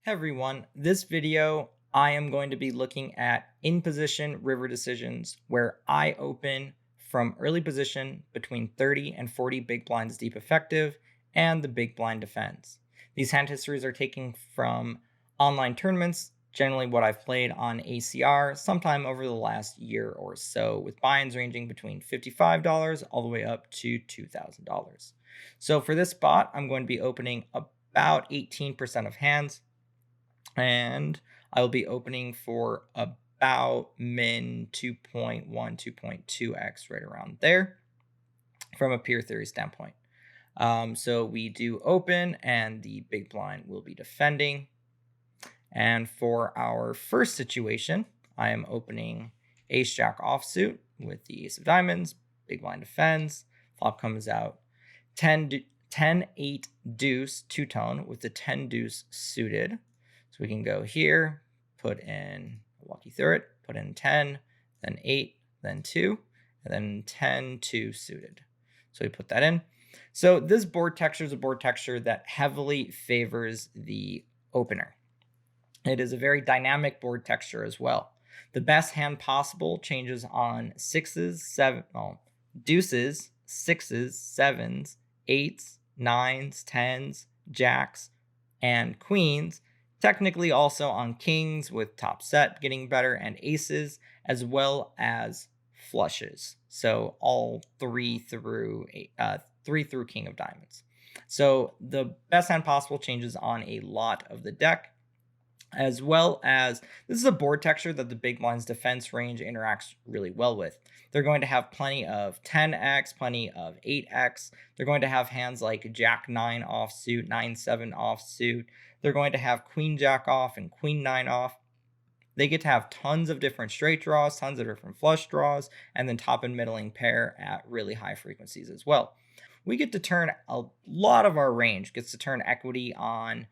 Hey everyone, this video I am going to be looking at in position river decisions where I open from early position between 30 and 40 big blinds deep effective and the big blind defense. These hand histories are taken from online tournaments, generally what I've played on ACR sometime over the last year or so, with buy-ins ranging between $55 all the way up to $2,000. So for this spot, I'm going to be opening about 18% of hands, and I'll be opening for about min 2.1, 2.2x, right around there from a pure theory standpoint. So we do open and the big blind will be defending. And for our first situation, I am opening ace jack offsuit with the ace of diamonds, big blind defends, flop comes out 10 8 deuce two-tone with the 10 deuce suited. So we can go here, put in, walk you through it, put in 10, then 8, then 2, and then 10, 2 suited. So we put that in. So this board texture is a board texture that heavily favors the opener. It is a very dynamic board texture as well. The best hand possible changes on deuces, sixes, sevens, eights, nines, tens, jacks, and queens. Technically also on kings with top set getting better, and aces, as well as flushes. So all three through king of diamonds. So the best hand possible changes on a lot of the deck, as well as this is a board texture that the big blind's defense range interacts really well with. They're going to have plenty of 10x, plenty of 8x. They're going to have hands like jack 9 offsuit, 9 7 offsuit. They're going to have queen jack off and queen 9 off. They get to have tons of different straight draws, tons of different flush draws, and then top and middling pair at really high frequencies as well. We get to turn a lot of our range, gets to turn equity on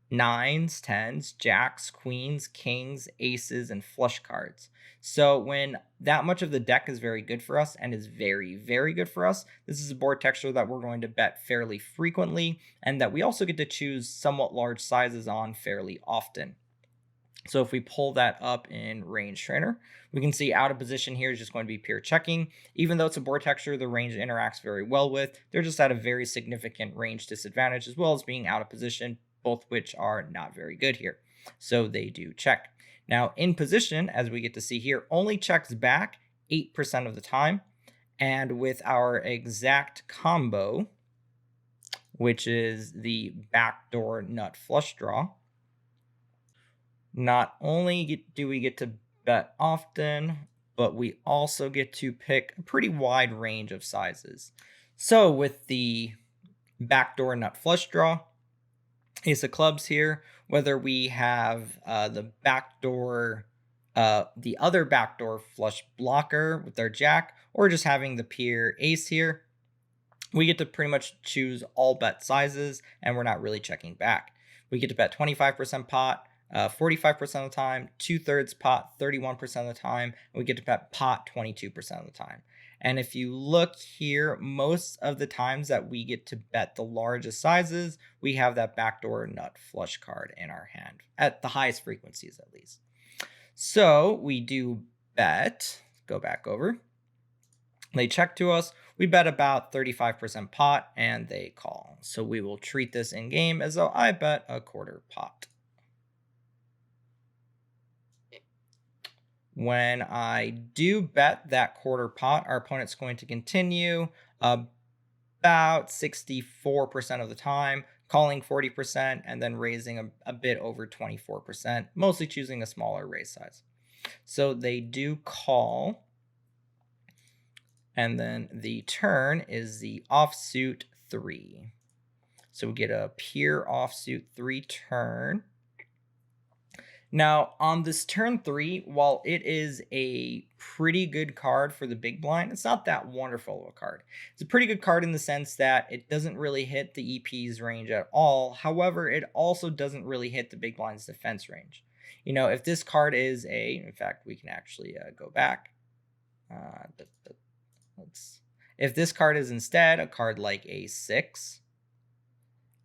nines, tens, jacks, queens, kings, aces, and flush cards. So when that much of the deck is very good for us and is very, very good for us, this is a board texture that we're going to bet fairly frequently, and that we also get to choose somewhat large sizes on fairly often. So if we pull that up in RangeTrainer, we can see out of position here is just going to be pure checking. Even though it's a board texture the range interacts very well with, they're just at a very significant range disadvantage, as well as being out of position, both which are not very good here. So they do check. Now in position, as we get to see here, only checks back 8% of the time. And with our exact combo, which is the backdoor nut flush draw, not only do we get to bet often, but we also get to pick a pretty wide range of sizes. So with the backdoor nut flush draw, ace of clubs here, whether we have the other backdoor flush blocker with our jack, or just having the pure ace here, we get to pretty much choose all bet sizes, and we're not really checking back. We get to bet 25% pot, 45% of the time, 2/3 pot, 31% of the time, and we get to bet pot 22% of the time. And if you look here, most of the times that we get to bet the largest sizes, we have that backdoor nut flush card in our hand, at the highest frequencies at least. So we do bet, go back over. They check to us, we bet about 35% pot, and they call. So we will treat this in game as though I bet a quarter pot. When I do bet that quarter pot, our opponent's going to continue about 64% of the time, calling 40%, and then raising a bit over 24%, mostly choosing a smaller raise size. So they do call, and then the turn is the offsuit 3. So we get a pure offsuit 3 turn. Now, on this turn 3, while it is a pretty good card for the big blind, it's not that wonderful of a card. It's a pretty good card in the sense that it doesn't really hit the EP's range at all. However, it also doesn't really hit the big blind's defense range. You know, if this card is in fact, we can actually go back. If this card is instead a card like a 6,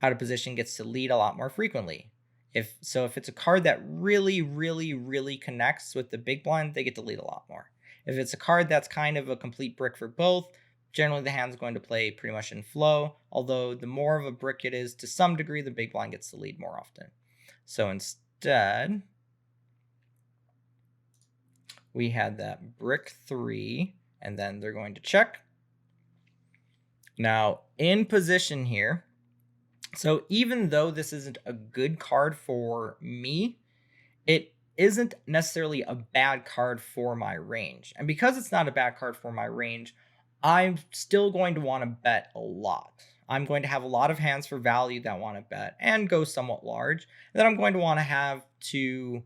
out of position gets to lead a lot more frequently. If it's a card that really, really, really connects with the big blind, they get to lead a lot more. If it's a card that's kind of a complete brick for both, generally the hand's going to play pretty much in flow, although the more of a brick it is to some degree, the big blind gets to lead more often. So instead, we had that brick 3, and then they're going to check. Now, in position here, so even though this isn't a good card for me, it isn't necessarily a bad card for my range. And because it's not a bad card for my range, I'm still going to want to bet a lot. I'm going to have a lot of hands for value that want to bet and go somewhat large. And then I'm going to want to have to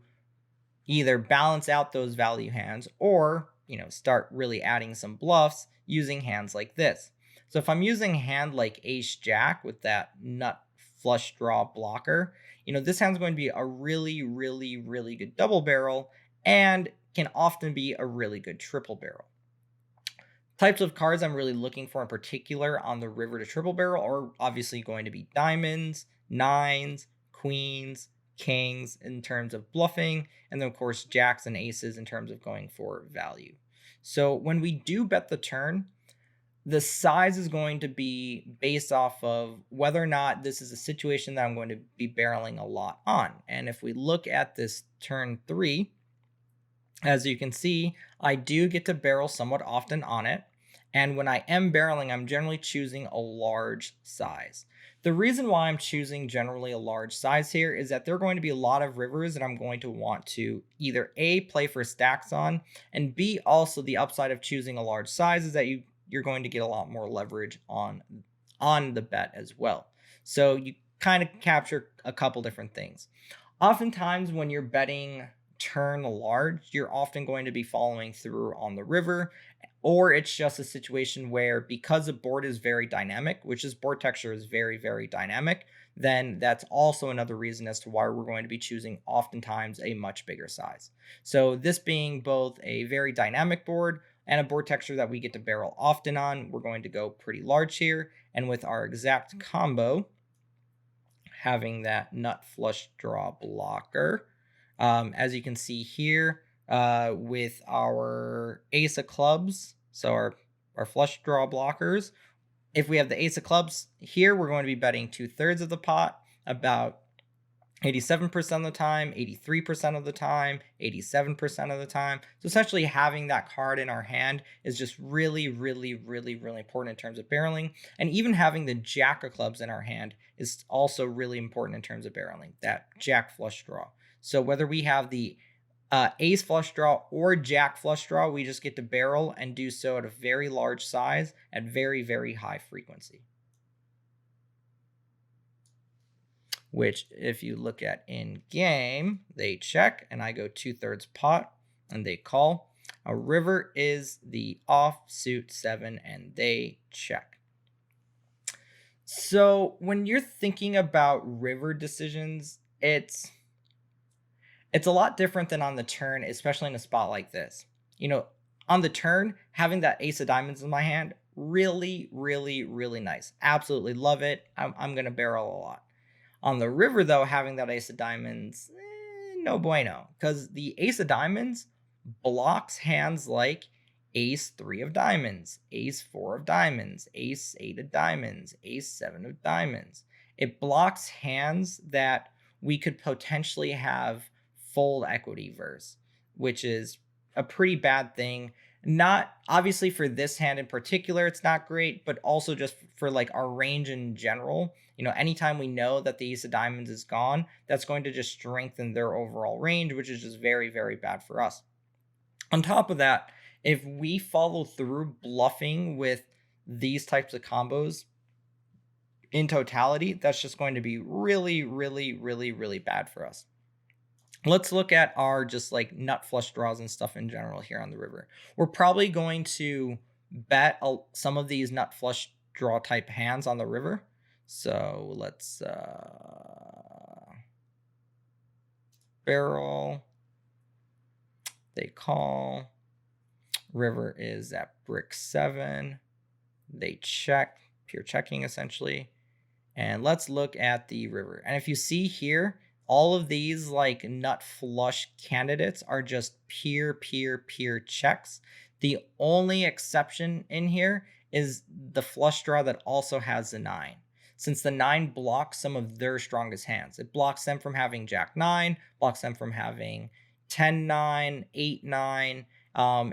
either balance out those value hands or, start really adding some bluffs using hands like this. So if I'm using a hand like Ace Jack with that nut flush draw blocker, this hand's going to be a really, really, really good double barrel and can often be a really good triple barrel. Types of cards I'm really looking for in particular on the river to triple barrel are obviously going to be diamonds, nines, queens, kings in terms of bluffing, and then of course jacks and aces in terms of going for value. So when we do bet the turn, the size is going to be based off of whether or not this is a situation that I'm going to be barreling a lot on. And if we look at this turn 3, as you can see, I do get to barrel somewhat often on it. And when I am barreling, I'm generally choosing a large size. The reason why I'm choosing generally a large size here is that there are going to be a lot of rivers that I'm going to want to either A, play for stacks on, and B, also the upside of choosing a large size is that you're going to get a lot more leverage on the bet as well. So you kind of capture a couple different things. Oftentimes when you're betting turn large, you're often going to be following through on the river, or it's just a situation where because the board is very dynamic, which is board texture is very, very dynamic, then that's also another reason as to why we're going to be choosing oftentimes a much bigger size. So this being both a very dynamic board and a board texture that we get to barrel often on, we're going to go pretty large here. And with our exact combo, having that nut flush draw blocker, as you can see here, with our ace of clubs, so our flush draw blockers, if we have the ace of clubs here, we're going to be betting 2/3 of the pot, about 87% of the time, 83% of the time, 87% of the time. So essentially having that card in our hand is just really, really, really, really important in terms of barreling. And even having the jack of clubs in our hand is also really important in terms of barreling, that jack flush draw. So whether we have the ace flush draw or jack flush draw, we just get to barrel and do so at a very large size at very, very high frequency. Which if you look at in game, they check and I go 2/3 pot and they call. A river is the offsuit 7 and they check. So when you're thinking about river decisions, it's a lot different than on the turn, especially in a spot like this. On the turn, having that ace of diamonds in my hand, really, really, really nice. Absolutely love it. I'm going to barrel a lot. On the river, though, having that ace of diamonds, no bueno. Because the ace of diamonds blocks hands like ace 3 of diamonds, ace 4 of diamonds, ace 8 of diamonds, ace 7 of diamonds. It blocks hands that we could potentially have fold equity verse, which is a pretty bad thing. Not obviously for this hand in particular, it's not great, but also just for like our range in general. Anytime we know that the ace of diamonds is gone, that's going to just strengthen their overall range, which is just very, very bad for us. On top of that, if we follow through bluffing with these types of combos in totality, that's just going to be really, really, really, really bad for us. Let's look at our just like nut flush draws and stuff in general here on the river. We're probably going to bet some of these nut flush draw type hands on the river. So let's barrel. They call. River is at brick 7. They check, pure checking essentially. And let's look at the river. And if you see here, all of these like nut flush candidates are just pure checks. The only exception in here is the flush draw that also has the 9. Since the 9 blocks some of their strongest hands, it blocks them from having Jack 9, blocks them from having 10-9, 8-9.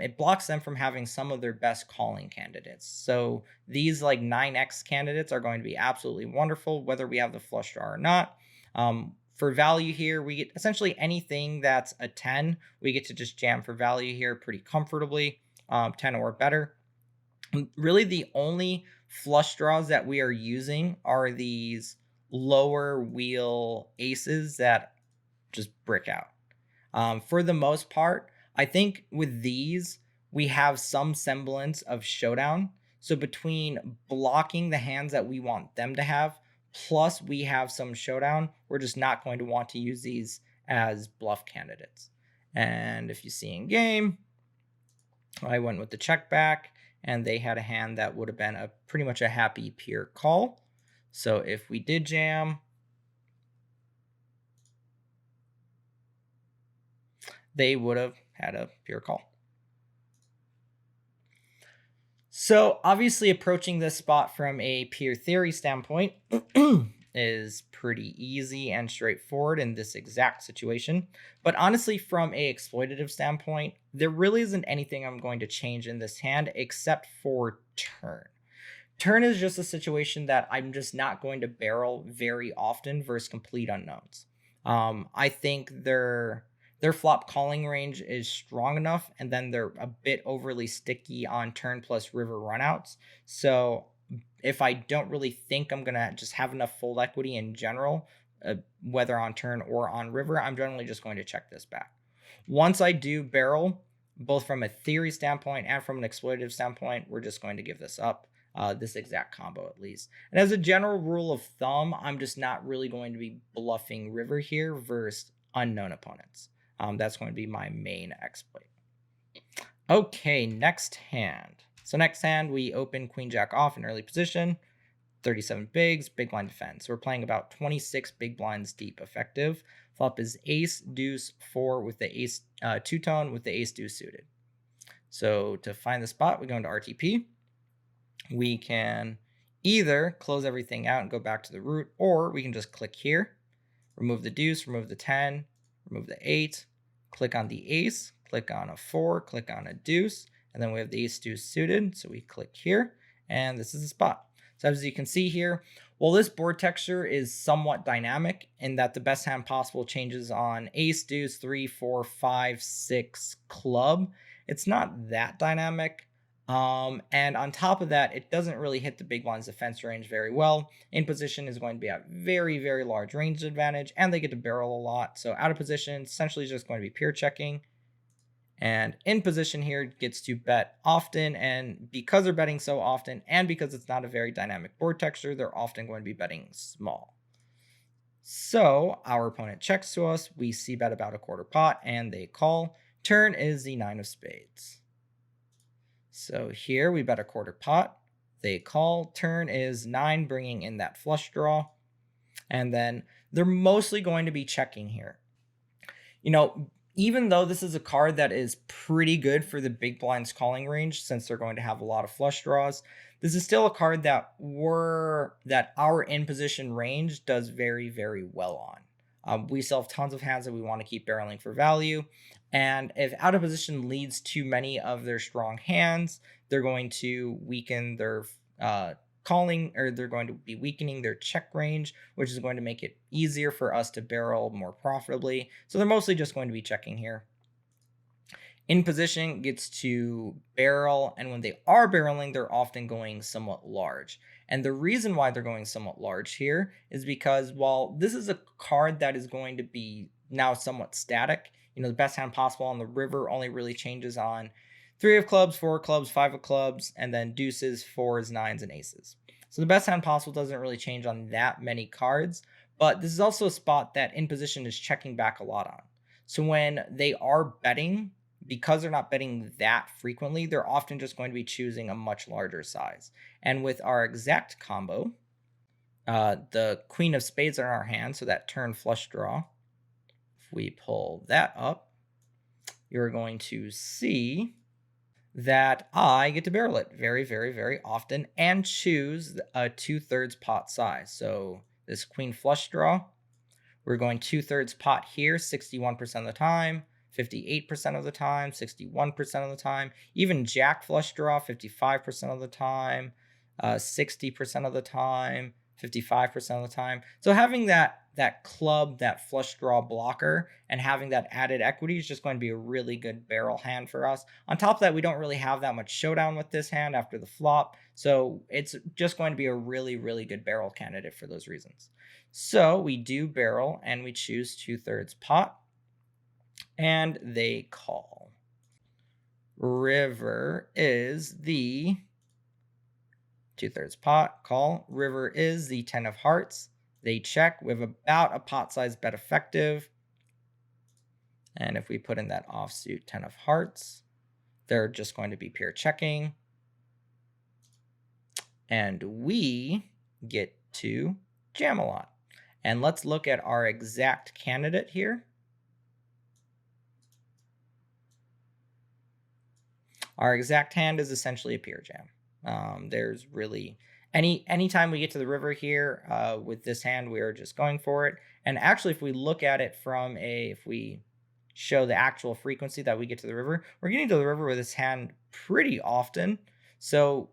It blocks them from having some of their best calling candidates. So these like 9x candidates are going to be absolutely wonderful, whether we have the flush draw or not. For value here, we get essentially anything that's a 10. We get to just jam for value here pretty comfortably, 10 or better. Really, the only flush draws that we are using are these lower wheel aces that just brick out. For the most part, I think with these, we have some semblance of showdown. So between blocking the hands that we want them to have, plus we have some showdown, we're just not going to want to use these as bluff candidates. And if you see in game, I went with the check back, and they had a hand that would have been pretty much a happy pure call. So if we did jam, they would have had a pure call. So obviously approaching this spot from a pure theory standpoint is pretty easy and straightforward in this exact situation. But honestly, from a exploitative standpoint, there really isn't anything I'm going to change in this hand except for turn. Turn is just a situation that I'm just not going to barrel very often versus complete unknowns. I think their flop calling range is strong enough, and then they're a bit overly sticky on turn plus river runouts. So if I don't really think I'm going to just have enough fold equity in general, whether on turn or on river, I'm generally just going to check this back. Once I do barrel, both from a theory standpoint and from an exploitative standpoint, we're just going to give this up. This exact combo at least. And as a general rule of thumb, I'm just not really going to be bluffing river here versus unknown opponents. That's going to be my main exploit. Okay, next hand. So next hand, we open Queen Jack off in early position, 37 bigs, big blind defense. So we're playing about 26 big blinds deep effective. Flop is ace, deuce, 4 with the ace, two-tone with the ace, deuce suited. So to find the spot, we go into RTP. We can either close everything out and go back to the root, or we can just click here, remove the deuce, remove the 10, remove the 8, click on the ace, click on a 4, click on a deuce, and then we have the ace deuce suited. So we click here, and this is the spot. So as you can see here, while this board texture is somewhat dynamic in that the best hand possible changes on ace, deuce, 3, 4, 5, 6 club, it's not that dynamic. And on top of that, it doesn't really hit the big blind's defense range very well. In position is going to be a very large range advantage, and they get to barrel a lot. So out of position, essentially just going to be pure checking. And in position here gets to bet often, and because they're betting so often, and because it's not a very dynamic board texture, they're often going to be betting small. So our opponent checks to us, we see bet about a quarter pot, and they call. Turn is the 9 of spades. So here we bet a quarter pot, they call, turn is 9, bringing in that flush draw, and then they're mostly going to be checking here. You know, even though this is a card that is pretty good for the big blind's calling range, since they're going to have a lot of flush draws, this is still a card that our in position range does very well on. We still have tons of hands that we want to keep barreling for value. And if out of position leads too many of their strong hands, they're going to weaken their calling, or they're going to be weakening their check range, which is going to make it easier for us to barrel more profitably. So they're mostly just going to be checking here. In position gets to barrel, and when they are barreling, they're often going somewhat large. And the reason why they're going somewhat large here is because while this is a card that is going to be now somewhat static, you know, the best hand possible on the river only really changes on 3 of clubs, 4 of clubs, 5 of clubs, and then deuces, 4s, 9s, and aces. So the best hand possible doesn't really change on that many cards, but this is also a spot that in position is checking back a lot on. So when they are betting, because they're not betting that frequently, they're often just going to be choosing a much larger size. And with our exact combo, the queen of spades are in our hand, so that turn flush draw, we pull that up, you're going to see that I get to barrel it very, very, very often and choose a 2/3 pot size. So this queen flush draw, we're going 2/3 pot here, 61% of the time, 58% of the time, 61% of the time, even jack flush draw, 55% of the time, 60% of the time, 55% of the time. So having that club, that flush draw blocker, and having that added equity is just going to be a really good barrel hand for us. On top of that, we don't really have that much showdown with this hand after the flop. So it's just going to be a really, really good barrel candidate for those reasons. So we do barrel and we choose 2/3 pot and they call. River is the 2/3 pot call. River is the 10 of hearts. They check with about a pot size bet effective. And if we put in that offsuit 10 of hearts, they're just going to be pure checking. And we get to jam a lot. And let's look at our exact candidate here. Our exact hand is essentially a pure jam. There's really anytime we get to the river here with this hand, we are just going for it. And actually, if we look at it from if we show the actual frequency that we get to the river, we're getting to the river with this hand pretty often. So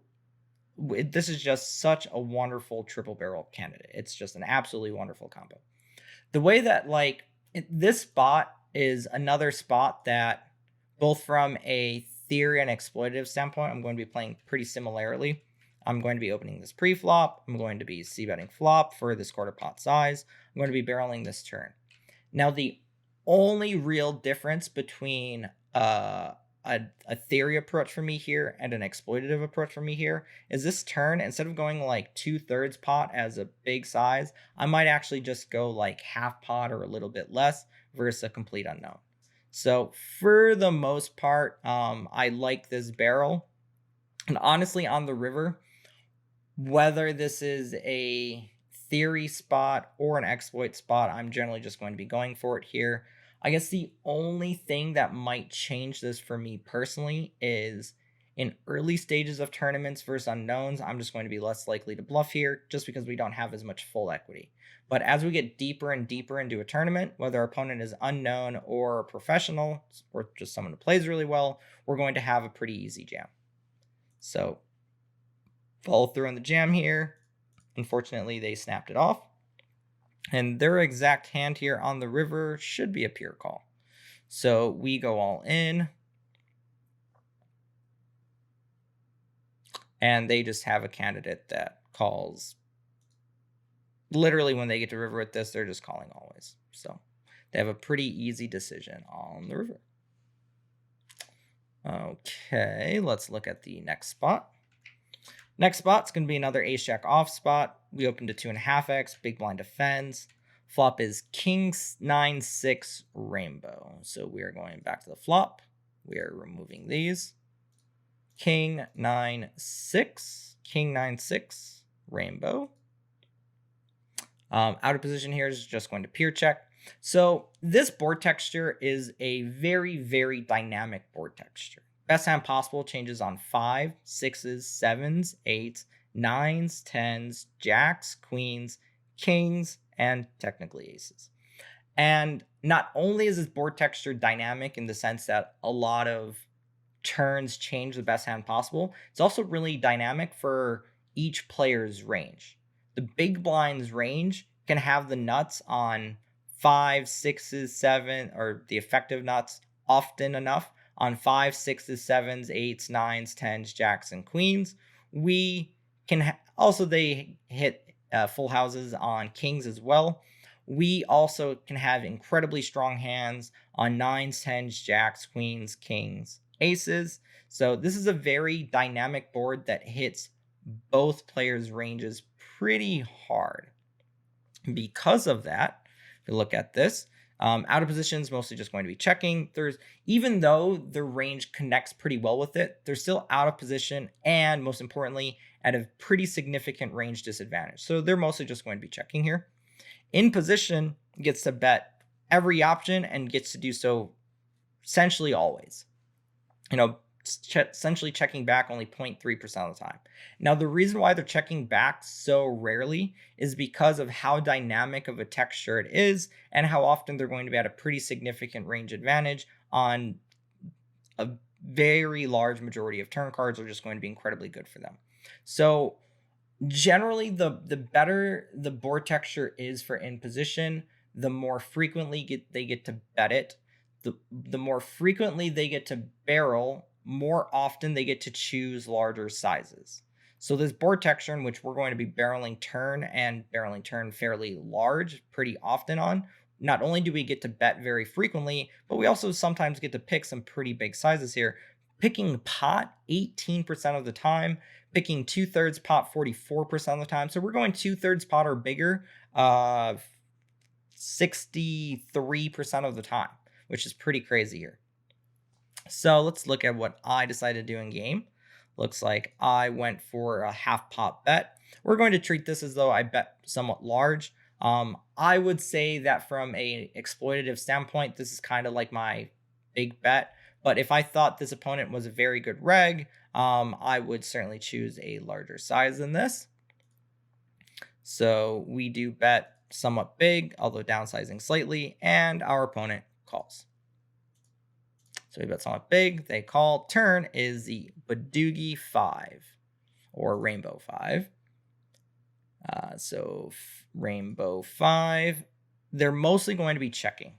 this is just such a wonderful triple barrel candidate. It's just an absolutely wonderful combo. The way that this spot is another spot that both from a theory and exploitative standpoint, I'm going to be playing pretty similarly. I'm going to be opening this pre-flop. I'm going to be c-betting flop for this quarter pot size. I'm going to be barreling this turn. Now, the only real difference between a theory approach for me here and an exploitative approach for me here is this turn, instead of going like 2/3 pot as a big size, I might actually just go like half pot or a little bit less versus a complete unknown. So for the most part, I like this barrel. And honestly, on the river, whether this is a theory spot or an exploit spot, I'm generally just going to be going for it here. I guess the only thing that might change this for me personally is in early stages of tournaments versus unknowns, I'm just going to be less likely to bluff here just because we don't have as much full equity. But as we get deeper and deeper into a tournament, whether our opponent is unknown or professional or just someone who plays really well, we're going to have a pretty easy jam. So follow through on the jam here. Unfortunately, they snapped it off. And their exact hand here on the river should be a pure call. So we go all in. And they just have a candidate that calls. Literally, when they get to river with this, they're just calling always. So they have a pretty easy decision on the river. Okay, let's look at the next spot. Next spot's going to be another ace-jack off spot. We open to 2.5x, big blind defends. Flop is king 9-6 rainbow. So we are going back to the flop. We are removing these. King 9-6, king 9-6 rainbow. Out of position here is just going to pure check. So this board texture is a very, very dynamic board texture. Best hand possible changes on 5, 6s, 7s, 8s, 9s, 10s, jacks, queens, kings, and technically aces. And not only is this board texture dynamic in the sense that a lot of turns change the best hand possible, it's also really dynamic for each player's range. The big blind's range can have the nuts on 5, 6s, 7, or the effective nuts often enough on 5, 6s, 7s, 8s, 9s, 10s, jacks, and queens. We can also, they hit full houses on kings as well. We also can have incredibly strong hands on 9s, 10s, jacks, queens, kings, aces. So this is a very dynamic board that hits both players' ranges pretty hard. Because of that, if we look at this, out of position is mostly just going to be checking. Even though the range connects pretty well with it, they're still out of position and, most importantly, at a pretty significant range disadvantage. So they're mostly just going to be checking here. In position gets to bet every option and gets to do so essentially always. Essentially checking back only 0.3% of the time. Now, the reason why they're checking back so rarely is because of how dynamic of a texture it is and how often they're going to be at a pretty significant range advantage on a very large majority of turn cards are just going to be incredibly good for them. So generally, the better the board texture is for in position, the more frequently they get to bet it. The more frequently they get to barrel, more often they get to choose larger sizes. So this board texture in which we're going to be barreling turn fairly large pretty often on, not only do we get to bet very frequently, but we also sometimes get to pick some pretty big sizes here. Picking pot 18% of the time, picking 2/3 pot 44% of the time. So we're going 2/3 pot or bigger 63% of the time, which is pretty crazy here. So let's look at what I decided to do in game. Looks like I went for a half pot bet. We're going to treat this as though I bet somewhat large. I would say that from a exploitative standpoint, this is kind of like my big bet. But if I thought this opponent was a very good reg, I would certainly choose a larger size than this. So we do bet somewhat big, although downsizing slightly, and our opponent calls. So we bet somewhat big, they call. Turn is the Badoogie 5 or Rainbow 5. Rainbow 5, they're mostly going to be checking.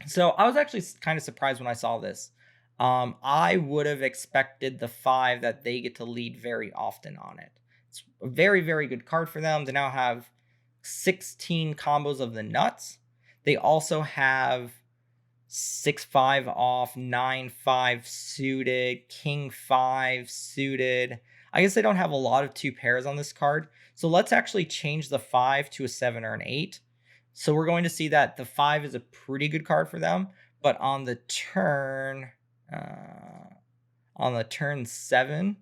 So I was actually kind of surprised when I saw this. I would have expected the 5 that they get to lead very often on it. It's a very, very good card for them. They now have 16 combos of the nuts. They also have 6-5 off, 9-5 suited, King 5 suited. I guess they don't have a lot of 2 pairs on this card. So let's actually change the 5 to a 7 or an 8. So we're going to see that the 5 is a pretty good card for them, but on the turn 7,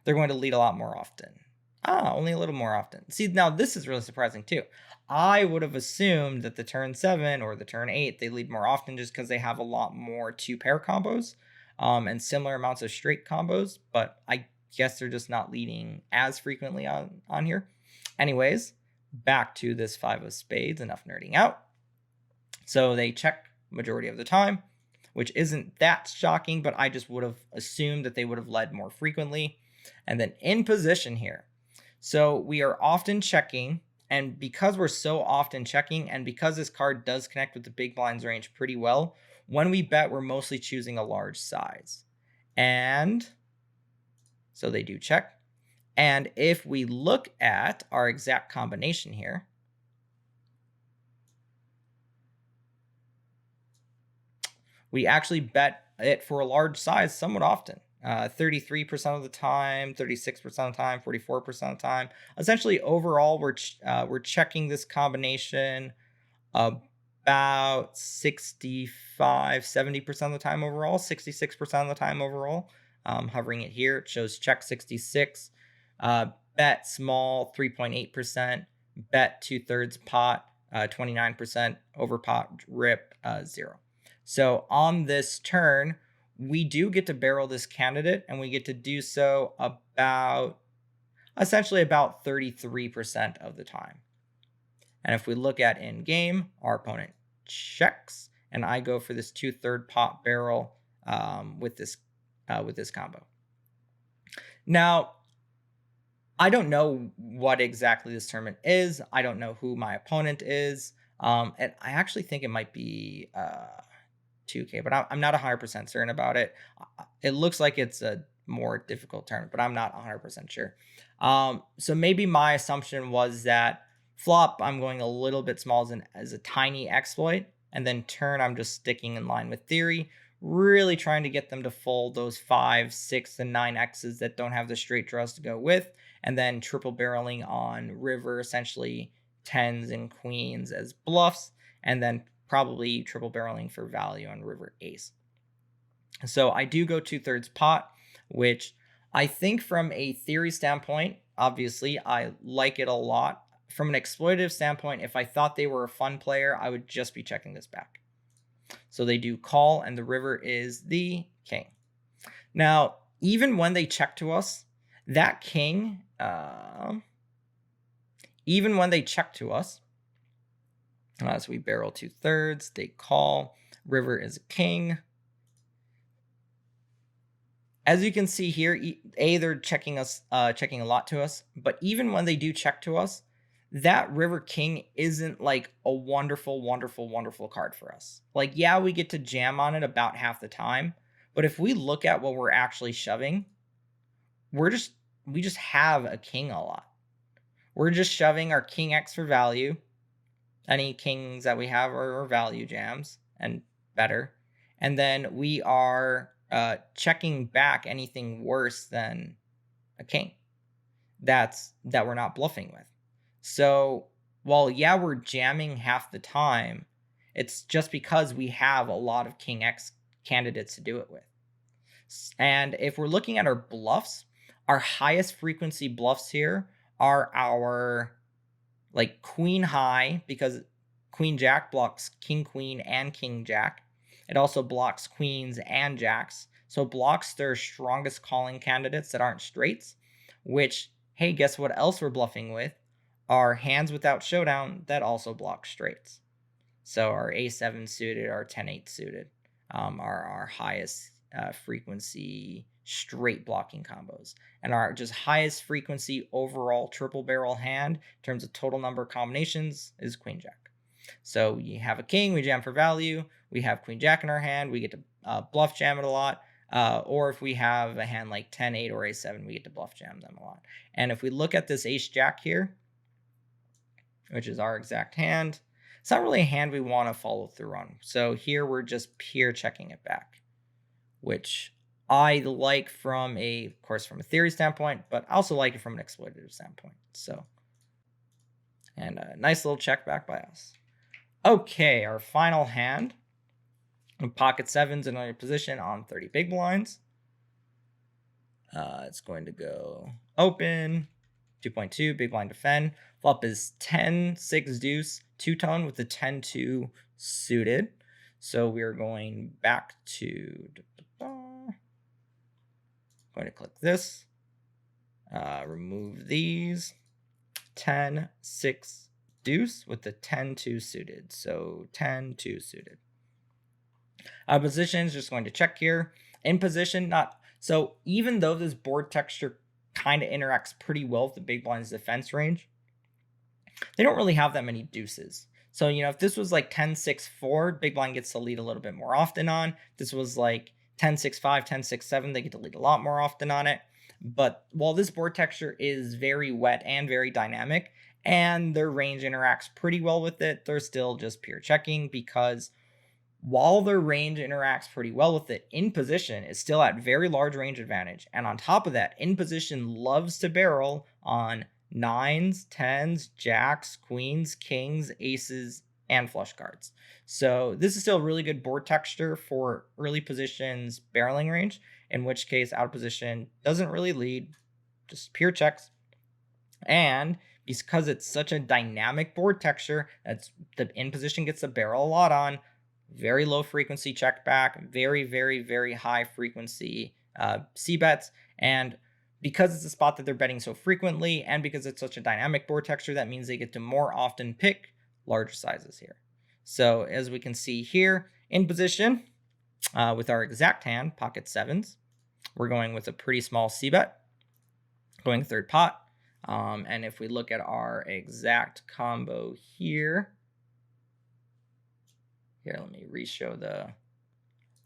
they're going to lead a lot more often. Only a little more often. See, now this is really surprising too. I would have assumed that the turn 7 or the turn 8, they lead more often just because they have a lot more 2-pair combos and similar amounts of straight combos, but I guess they're just not leading as frequently on here. Anyways, back to this 5 of spades, enough nerding out. So they check majority of the time, which isn't that shocking, but I just would have assumed that they would have led more frequently. And then in position here. So we are often checking, and because we're so often checking, and because this card does connect with the big blinds range pretty well, when we bet, we're mostly choosing a large size. And so they do check. And if we look at our exact combination here, we actually bet it for a large size somewhat often. 33% of the time, 36% of the time, 44% of the time. Essentially, overall, we're checking this combination about 65, 70% of the time overall, 66% of the time overall. Hovering it here, it shows check 66, bet small 3.8%, bet 2/3 pot 29%, over pot rip 0. So on this turn, we do get to barrel this candidate, and we get to do so essentially about 33% of the time. And if we look at in game, our opponent checks, and I go for this 2/3 pot barrel with this combo. Now, I don't know what exactly this tournament is. I don't know who my opponent is. And I actually think it might be 2K, but I'm not 100% certain about it. It looks like it's a more difficult tournament, but I'm not 100% sure. So maybe my assumption was that flop, I'm going a little bit small as a tiny exploit, and then turn, I'm just sticking in line with theory, really trying to get them to fold those 5, 6, and 9 X's that don't have the straight draws to go with, and then triple barreling on river, essentially 10s and queens as bluffs, and then probably triple barreling for value on river ace. So I do go 2/3 pot, which I think from a theory standpoint, obviously I like it a lot from an exploitative standpoint, if I thought they were a fun player, I would just be checking this back. So they do call, and the river is the king. Now, even when they check to us, that king, even when they check to us, as we barrel 2/3, they call, river is a king. As you can see here, they're checking us, checking a lot to us, but even when they do check to us, that river king isn't like a wonderful, wonderful, wonderful card for us. Like, yeah, we get to jam on it about half the time, but if we look at what we're actually shoving, we just have a king a lot. We're just shoving our king X for value. Any kings that we have are value jams and better. And then we are checking back anything worse than a king that we're not bluffing with. So while, yeah, we're jamming half the time, it's just because we have a lot of king X candidates to do it with. And if we're looking at our bluffs, our highest frequency bluffs here are our like queen high, because queen jack blocks king queen and king jack. It also blocks queens and jacks. So blocks their strongest calling candidates that aren't straights, which, hey, guess what else we're bluffing with? Our hands without showdown that also block straights. So our A7 suited, our 10-8 suited are our highest frequency straight blocking combos. And our just highest frequency overall triple barrel hand in terms of total number of combinations is queen jack. So you have a king, we jam for value. We have queen jack in our hand, we get to bluff jam it a lot. Or if we have a hand like 10-8 or A7, we get to bluff jam them a lot. And if we look at this ace jack here, which is our exact hand, it's not really a hand we want to follow through on. So here we're just pure checking it back, which I like from of course, from a theory standpoint, but I also like it from an exploitative standpoint. So, and a nice little check back by us. Okay, our final hand, pocket sevens in a position on 30 big blinds. It's going to go open, 2.2, big blind defend. Flop is 10-6 deuce, two-tone with the 10-2 suited. So we are going back to, going to click this, remove these, 10-6 deuce with the 10-2 suited. So 10-2 suited. Position is just going to check here. In position, not so even though this board texture kind of interacts pretty well with the big blind's defense range, they don't really have that many deuces. So, you know, if this was like 10-6-4, big blind gets to lead a little bit more often on. If this was like 10-6-5, 10-6-7, they get to lead a lot more often on it. But while this board texture is very wet and very dynamic, and their range interacts pretty well with it, they're still just pure checking, because while their range interacts pretty well with it, in position is still at very large range advantage. And on top of that, in position loves to barrel on 9s, 10s, jacks, queens, kings, aces, and flush cards. So this is still really good board texture for early positions barreling range, in which case out of position doesn't really lead, just pure checks. And because it's such a dynamic board texture, that's the in position gets to barrel a lot on, very low frequency check back, very, very, very high frequency C bets. And because it's a spot that they're betting so frequently, and because it's such a dynamic board texture, that means they get to more often pick larger sizes here. So as we can see here, in position with our exact hand, pocket sevens, we're going with a pretty small C bet, going third pot. And if we look at our exact combo here, let me re-show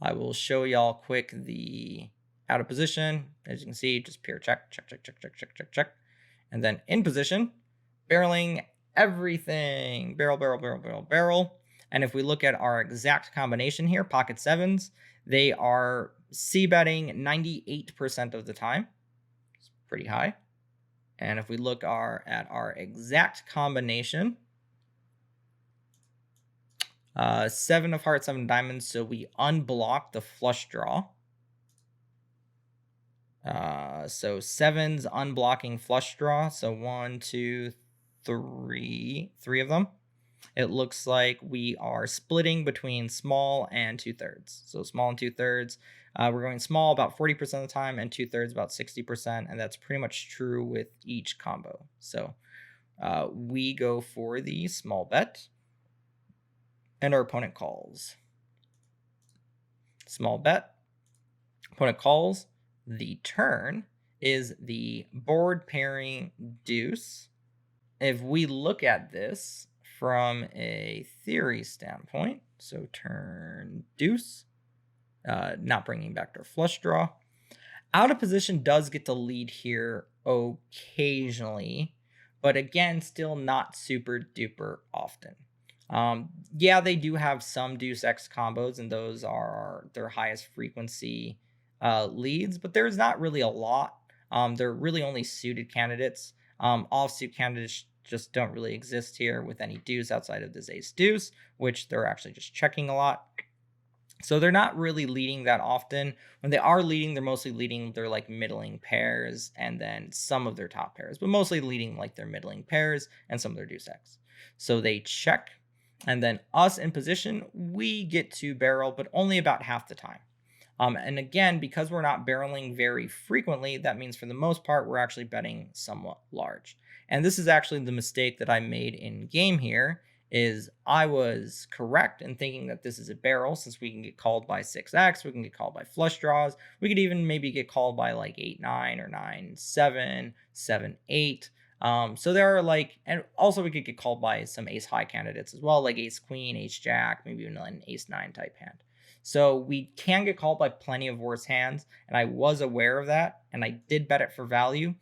I will show y'all quick the out of position. As you can see, just pure check, check, check, check, check, check, check, check. And then in position, barreling everything, barrel, barrel, barrel, barrel, barrel. And if we look at our exact combination here, pocket sevens, they are C-betting 98% of the time. It's pretty high. And if we look at our exact combination, 7 of hearts, 7 diamonds, so we unblock the flush draw. So 7's unblocking flush draw. So 1, 2, three of them. It looks like we are splitting between small and 2/3. So small and 2/3. We're going small about 40% of the time and 2/3 about 60%. And that's pretty much true with each combo. So we go for the small bet and our opponent calls. Small bet. Opponent calls. The turn is the board pairing deuce. If we look at this from a theory standpoint, so turn deuce, not bringing back our flush draw. Out of position does get to lead here occasionally, but again, still not super duper often. Yeah, they do have some deuce X combos, and those are their highest frequency leads, but there's not really a lot. They're really only suited candidates. Offsuit candidates just don't really exist here with any deuce outside of this ace deuce, which they're actually just checking a lot. So they're not really leading that often. When they are leading, they're mostly leading their like middling pairs and then some of their top pairs, but mostly leading like their middling pairs and some of their deuce X. So they check, and then us in position, we get to barrel, but only about half the time. And again, because we're not barreling very frequently, that means for the most part, we're actually betting somewhat large. And this is actually the mistake that I made in game here, is I was correct in thinking that this is a barrel, since we can get called by 6x, we can get called by flush draws, we could even maybe get called by like 8-9 or 9-7, 7-8. So there are like, and also we could get called by some ace high candidates as well, like ace queen, ace jack, maybe even an ace 9 type hand. So we can get called by plenty of worse hands, and I was aware of that, and I did bet it for value.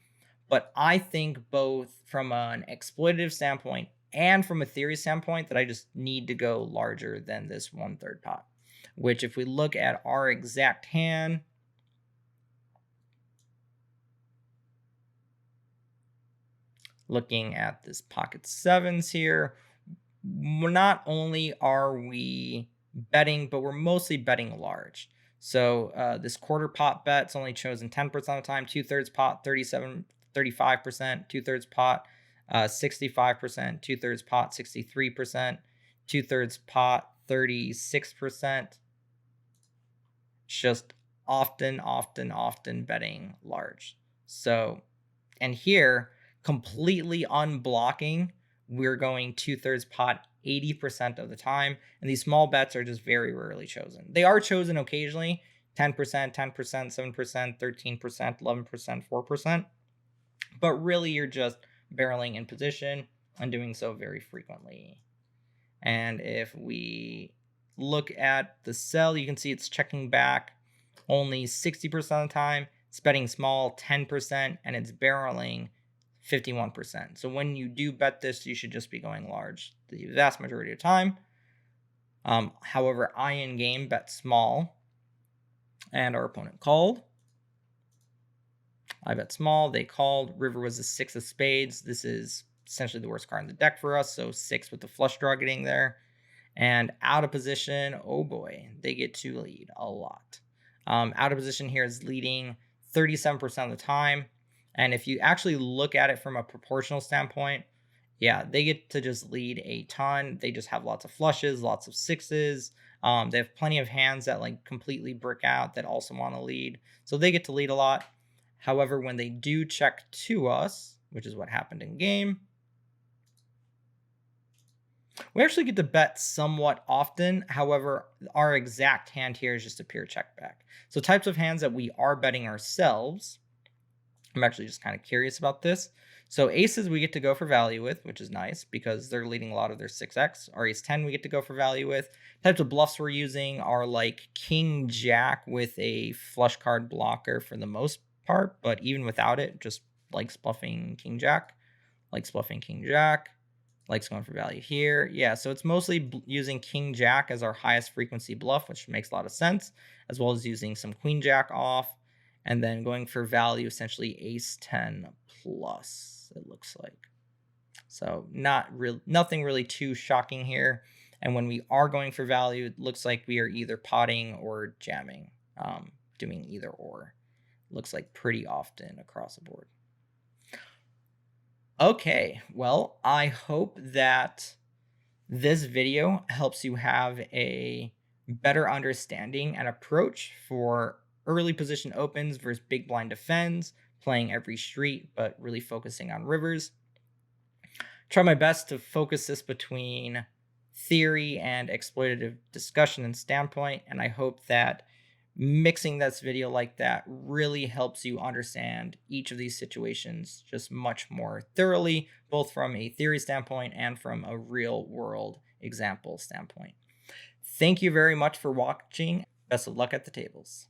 But I think both from an exploitative standpoint and from a theory standpoint that I just need to go larger than this 1/3 pot, which if we look at our exact hand, looking at this pocket sevens here, not only are we betting, but we're mostly betting large. So this quarter pot bet's only chosen 10% of the time, 2/3 pot, 35%, 2/3 pot, 65%, 2/3 pot, 63%, 2/3 pot, 36%. Just often betting large. So, and here, completely unblocking, we're going 2/3 pot 80% of the time. And these small bets are just very rarely chosen. They are chosen occasionally, 10%, 10%, 7%, 13%, 11%, 4%. But really, you're just barreling in position and doing so very frequently. And if we look at the sell, you can see it's checking back only 60% of the time. It's betting small 10%, and it's barreling 51%. So when you do bet this, you should just be going large the vast majority of the time. However, I in game bet small, and our opponent called. I bet small, they called. River was a 6 of spades. This is essentially the worst card in the deck for us, so 6 with the flush draw getting there. And out of position, oh boy, they get to lead a lot. Out of position here is leading 37% of the time. And if you actually look at it from a proportional standpoint, yeah, they get to just lead a ton. They just have lots of flushes, lots of sixes. They have plenty of hands that like completely brick out that also want to lead. So they get to lead a lot. However, when they do check to us, which is what happened in game, we actually get to bet somewhat often. However, our exact hand here is just a pure check back. So types of hands that we are betting ourselves, I'm actually just kind of curious about this. So aces we get to go for value with, which is nice because they're leading a lot of their 6x. Our ace 10 we get to go for value with. Types of bluffs we're using are like king jack with a flush card blocker for the most part, but even without it, just likes bluffing king jack, likes bluffing king jack, likes going for value here. Yeah, so it's mostly using king jack as our highest frequency bluff, which makes a lot of sense, as well as using some queen jack off, and then going for value, essentially ace 10 plus, it looks like. So nothing really too shocking here. And when we are going for value, it looks like we are either potting or jamming, doing either or. Looks like pretty often across the board. Okay, well, I hope that this video helps you have a better understanding and approach for early position opens versus big blind defends, playing every street, but really focusing on rivers. Try my best to focus this between theory and exploitative discussion and standpoint, and I hope that mixing this video like that really helps you understand each of these situations just much more thoroughly, both from a theory standpoint and from a real world example standpoint. Thank you very much for watching. Best of luck at the tables.